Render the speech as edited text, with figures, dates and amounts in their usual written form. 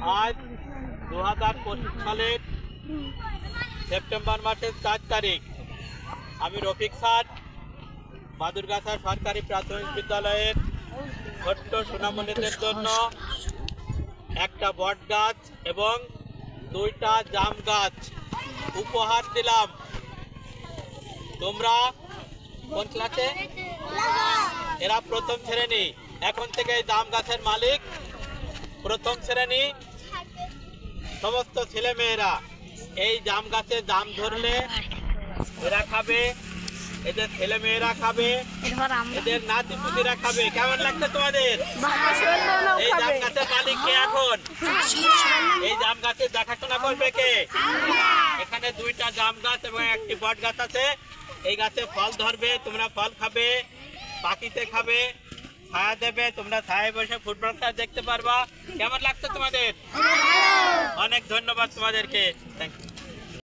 আজ 2025 সালের সেপ্টেম্বর মাসের 4 তারিখ আমি রফিক স্যার বাদুরগাছা সরকারি প্রাথমিক বিদ্যালয়ের ছোট্ট সোনামণিদের জন্য একটা বট গাছ এবং 2টা জাম গাছ উপহার দিলাম। তোমরা কোন ক্লাসে? এরা প্রথম শ্রেণী। এখন থেকে এই জাম গাছের মালিক প্রথম শ্রেণী। সমস্ত ছেলে মেয়েরা এই জাম গাছে জাম ধরলে এরা খাবে, এদের ছেলে মেয়েরা খাবে, এদের নাতি পুতিরা খাবে। কেমন লাগছে তোমাদের? এই জাম গাছের মালিক কে? এখন এই জাম গাছের দেখাশোনা করবে কে? এখানে 2টা জাম গাছ এবং একটি বট গাছ আছে। এই গাছে ফল ধরবে, তোমরা ফল খাবে, পাখিতে খাবে, ছায়া দেবে, তোমরা ছায়ায় বসে ফুটবলটা দেখতে পারবা। কেমন লাগছে তোমাদের? অনেক ধন্যবাদ তোমাদেরকে। Thank you.